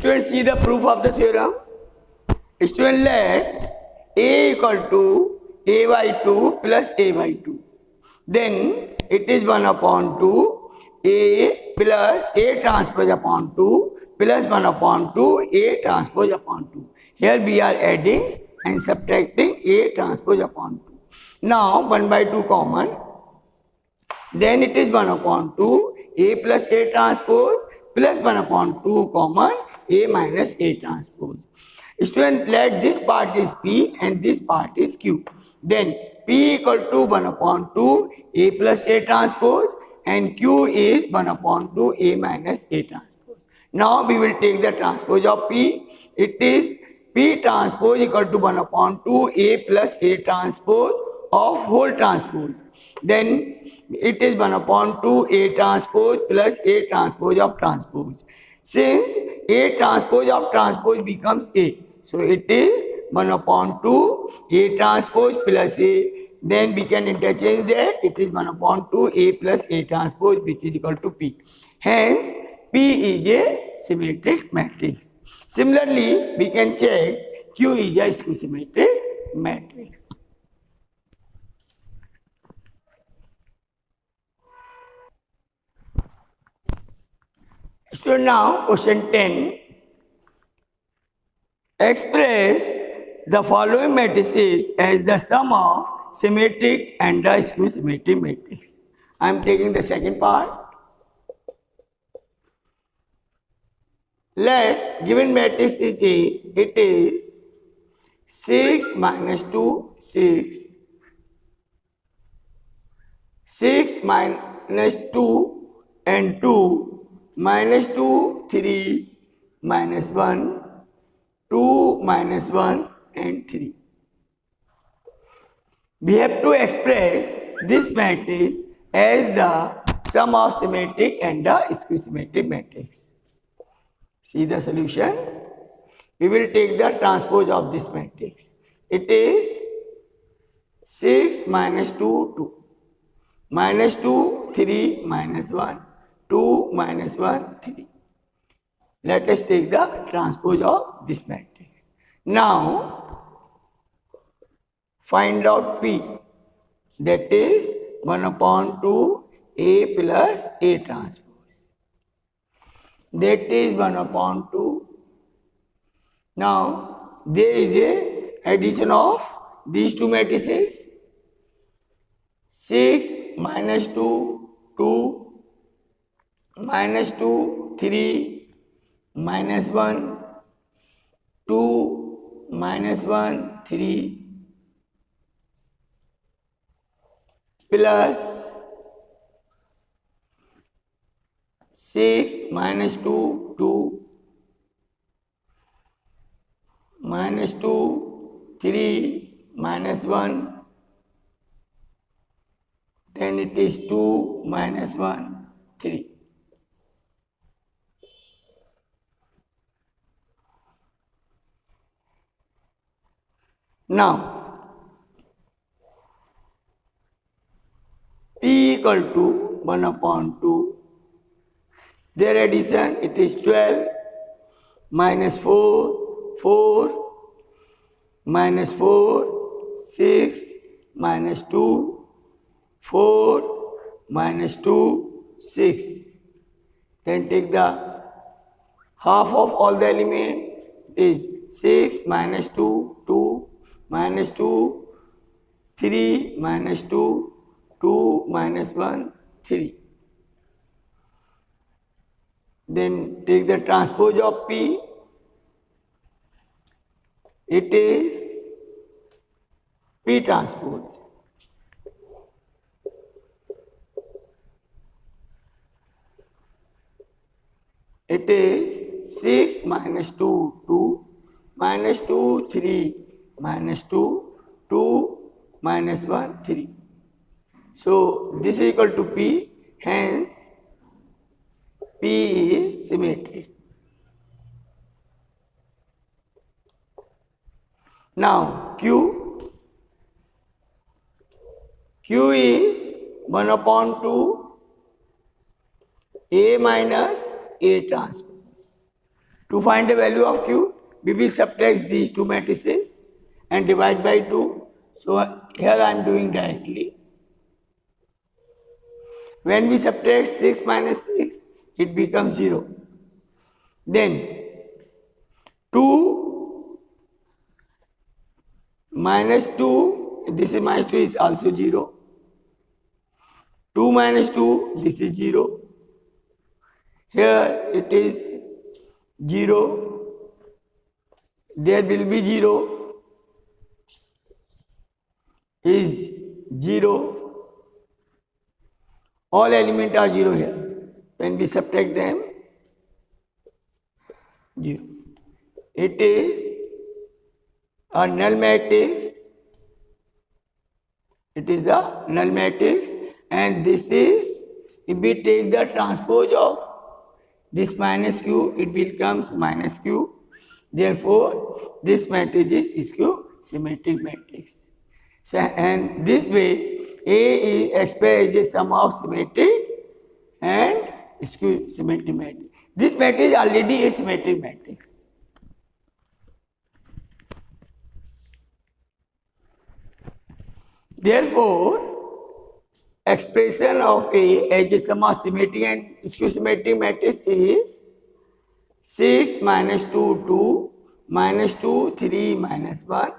Students, see the proof of the theorem. Student, let A equal to A by 2 plus A by 2. Then it is 1 upon 2 A plus A transpose upon 2 plus 1 upon 2 A transpose upon 2. Here we are adding and subtracting A transpose upon 2. Now 1 by 2 common. Then it is 1 upon 2 A plus A transpose plus 1 upon 2 common A minus A transpose. Student, let this part is P and this part is Q. Then P equal to 1 upon 2 A plus A transpose and Q is 1 upon 2 A minus A transpose. Now we will take the transpose of P. It is P transpose equal to 1 upon 2 A plus A transpose of whole transpose. Then it is 1 upon 2 A transpose plus A transpose of transpose. Since A transpose of transpose becomes A, so it is 1 upon 2 A transpose plus A. Then we can interchange that. It is 1 upon 2 A plus A transpose, which is equal to P. Hence, P is a symmetric matrix. Similarly, we can check Q is a skew-symmetric matrix. So now question 10. Express the following matrices as the sum of symmetric and the skew-symmetric matrix. I am taking the second part. Let given matrix is A, it is 6 minus 2, 6. 6 minus 2 and 2. Minus 2, 3, minus 1, 2, minus 1 and 3. We have to express this matrix as the sum of symmetric and the skew-symmetric matrix. See the solution. We will take the transpose of this matrix. It is 6 minus 2, 2. Minus 2, 3, minus 1. 2 minus 1, 3. Let us take the transpose of this matrix. Now, find out P. That is 1 upon 2 A plus A transpose. That is 1 upon 2. Now, there is a addition of these two matrices. 6 minus 2, 2. Minus 2, 3, minus 1, 2, minus 1, 3, plus 6, minus 2, 2, minus 2, 3, minus 1, then it is 2, minus 1, 3. Now, P equal to 1 upon 2. Their addition, it is 12 minus 4, 4, minus 4, 6, minus 2, 4, minus 2, 6. Then take the half of all the element. It is 6 minus 2, 2. Minus 2, 3, minus 2, 2, minus 1, 3. Then take the transpose of P. It is P transpose. It is 6 minus 2, 2, minus 2, 3. Minus 2, 2, minus 1, 3. So, this is equal to P, hence P is symmetric. Now, Q is 1 upon 2 A minus A transpose. To find the value of Q, we will subtract these two matrices and divide by 2. So here I am doing directly. When we subtract 6 minus 6, it becomes 0. Then 2 minus 2, this is minus 2 is also 0. 2 minus 2, this is 0. Here it is 0. There will be 0. Is 0. All elements are 0 here. When we subtract them, 0. It is a null matrix. It is the null matrix, and this is, if we take the transpose of this minus q, it becomes minus q. Therefore, this matrix is skew symmetric matrix. So, and this way, A is expressed as a sum of symmetric and skew symmetric matrix. This matrix is already a symmetric matrix. Therefore, expression of A as a sum of symmetric and skew symmetric matrix is 6 minus 2, 2, minus 2, 3, minus 1,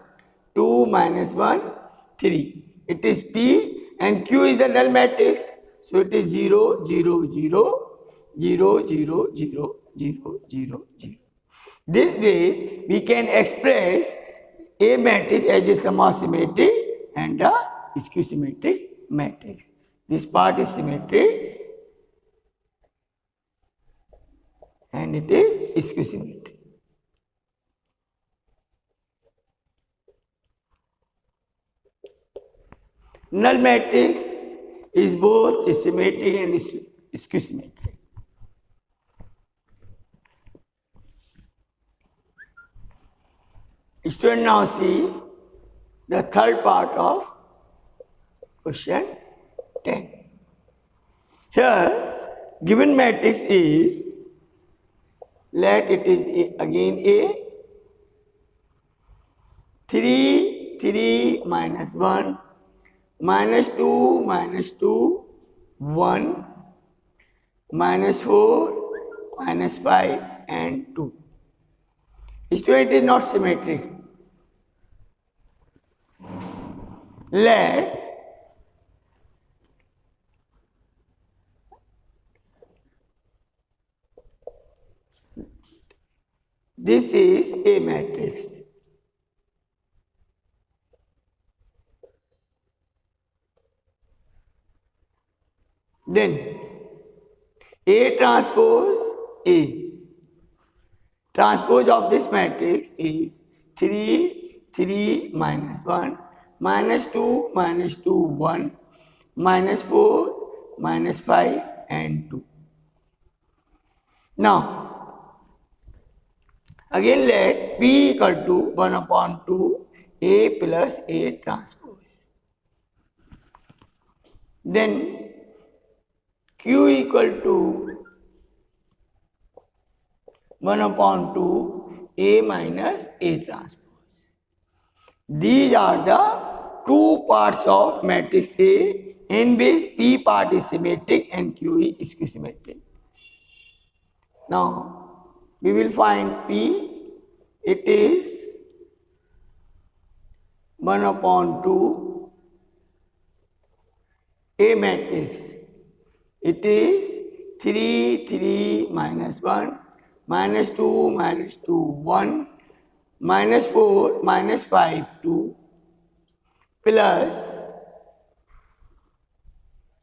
2, minus 1, 3. It is P and Q is the null matrix. So it is 0, 0, 0, 0, 0, 0, 0, 0, 0. This way we can express A matrix as a sum of symmetric and a skew symmetric matrix. This part is symmetric and it is skew symmetric. Null matrix is both symmetric and skew symmetric. Student, now see the third part of question 10. Here, given matrix is, let it is again A, 3, 3 minus 1, minus 2, minus 2, 1, minus 4, minus 5 and 2. Student, it is not symmetric. Let this is A matrix. Then A transpose is, transpose of this matrix is 3, 3 minus 1, minus 2, minus 2, 1, minus 4, minus 5 and 2. Now, again let P equal to 1 upon 2 A plus A transpose. Then Q equal to 1 upon 2 A minus A transpose. These are the two parts of matrix A in which P part is symmetric and Q is skew symmetric. Now, we will find P, it is 1 upon 2 A matrix. It is 3, 3 minus 1, minus 2, minus 2, 1, minus 4, minus 5, 2, plus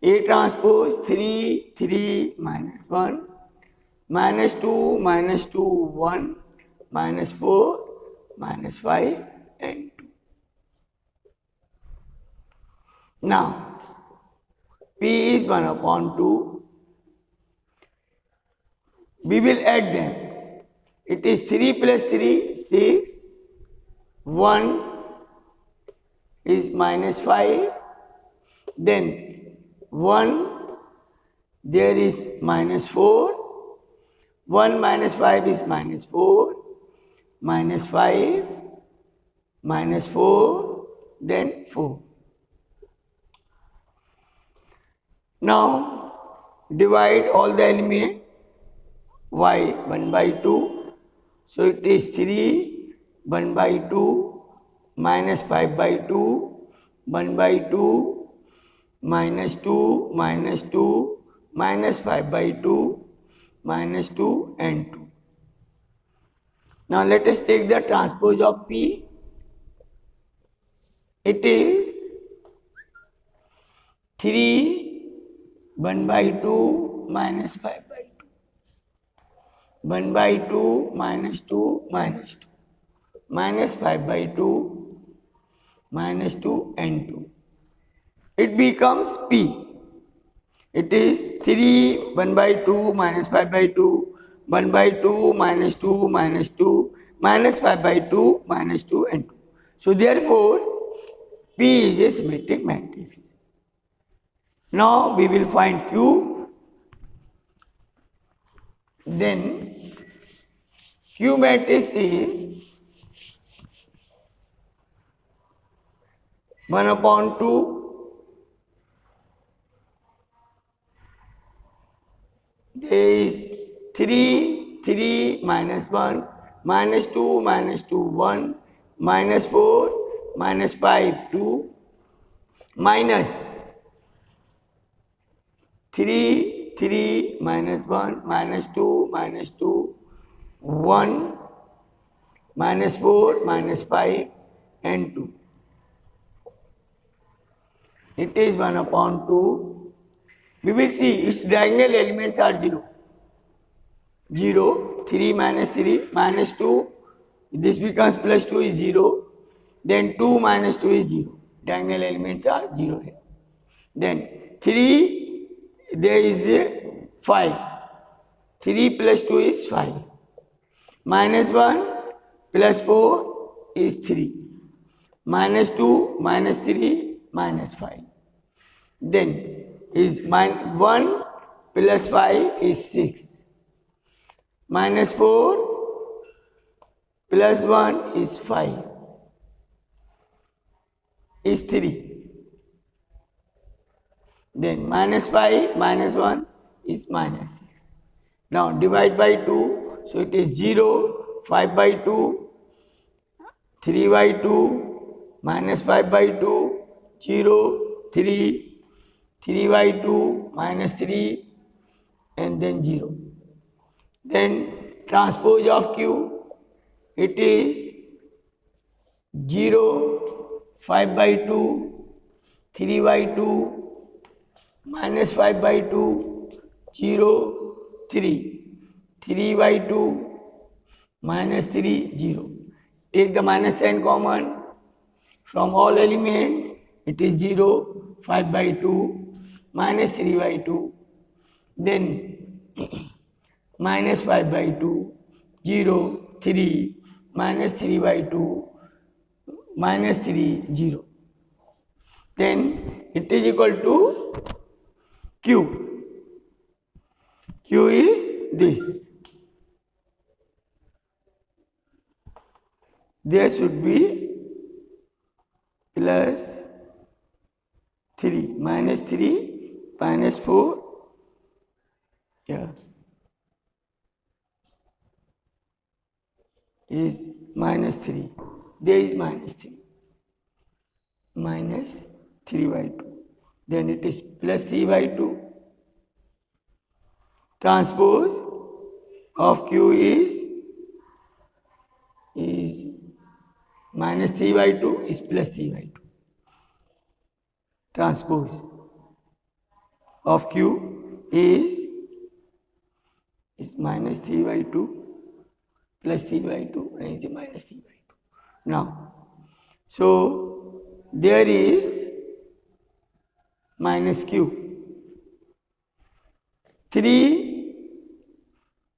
A transpose 3, 3 minus 1, minus 2, minus 2, 1, minus 4, minus 5 and 2. Now, P is 1 upon 2. We will add them. It is 3 plus 3, 6. 1 is minus 5. Then 1, there is minus 4. 1 minus 5 is minus 4, minus 5, minus 4, then 4. Now divide all the element y 1 by 2. So it is 3 1 by 2 minus 5 by 2 1 by 2 minus 2 minus 2 minus 5 by 2 minus 2 and 2. Now let us take the transpose of P. It is 3 1 by 2 minus 5 by 2. 1 by 2 minus 2 minus 2 minus 5 by 2 minus 2 and 2. It becomes P. It is 3 1 by 2 minus 5 by 2 1 by 2 minus 2 minus 2 minus 5 by 2 minus 2 and 2. So therefore P is a symmetric matrix. Now we will find Q. Then Q matrix is 1 upon 2. There is 3, 3 minus 1, minus 2, minus 2, 1, minus 4, minus 5, 2, minus 3, 3 minus 1, minus 2, minus 2, 1, minus 4, minus 5 and 2. It is 1 upon 2. We will see its diagonal elements are 0. 0, 3 minus 3, minus 2, this becomes plus 2 is 0. Then 2 minus 2 is 0. Diagonal elements are 0 here. Then 3, there is a 5. 3 plus 2 is 5. Minus 1 plus 4 is 3. Minus 2 minus 3 minus 5. Then is 1 plus 5 is 6. Minus 4 plus 1 is 5. Is 3. Then minus 5 minus 1 is minus 6. Now divide by 2. So it is 0, 5 by 2, 3 by 2, minus 5 by 2, 0, 3, 3 by 2, minus 3 and then 0. Then transpose of Q, it is 0, 5 by 2, 3 by 2, minus 5 by 2, 0, 3, 3 by 2, minus 3, 0. Take the minus sign common from all elements. It is 0, 5 by 2, minus 3 by 2, then minus 5 by 2, 0, 3, minus 3 by 2, minus 3, 0. Then it is equal to Q. Q is this. There should be plus 3, minus 3, minus 4, yeah, is minus 3. There is minus 3. Minus 3 by 2. Then it is plus 3 by 2. Transpose of Q is minus 3 by 2 is plus 3 by 2. Transpose of Q is minus 3 by 2 plus 3 by 2 and is minus 3 by 2. Now, so there is minus Q. 3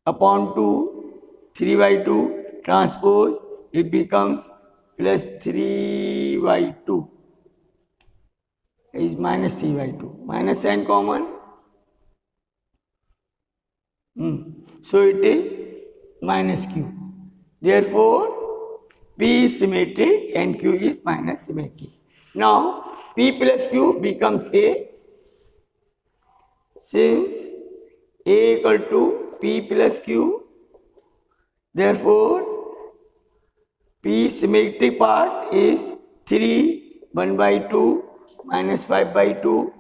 upon 2, 3 by 2, transpose, it becomes plus 3 by 2. Is minus 3 by 2. Minus sign common. So it is minus q. Therefore, P is symmetric and Q is minus symmetric. Now, P plus Q becomes A. Since A equal to P plus Q, therefore, P symmetric part is 3, 1 by 2, minus 5 by 2,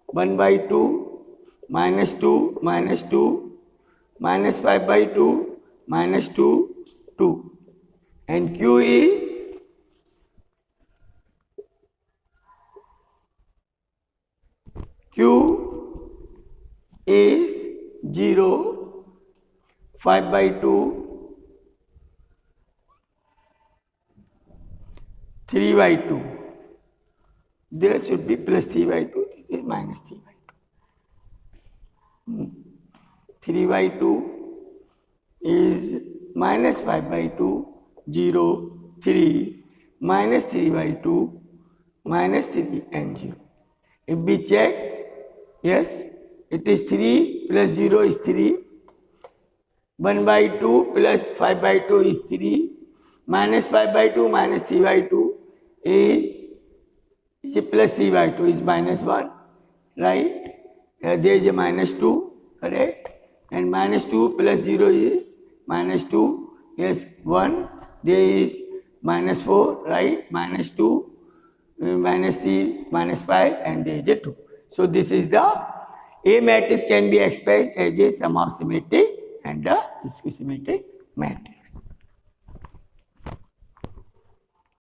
1 by 2, minus 2, minus 2, minus 5 by 2, minus 2, 2. And Q is Q is 0, 5 by 2, 3 by 2. There should be plus 3 by 2. This is minus 3 by 2. 3 by 2 is minus 5 by 2, 0, 3, minus 3 by 2, minus 3 and 0. If we check, yes, it is 3 plus 0 is 3, 1 by 2 plus 5 by 2 is 3, minus 5 by 2 minus 3 by 2 is plus 3 by 2 is minus 1, right? There is a minus 2, correct? And minus 2 plus 0 is minus 2, yes, 1, there is minus 4, right? Minus 2, minus 3, minus 5, and there is a 2. So this is the A matrix can be expressed as a sum of symmetric and the symmetric matrix.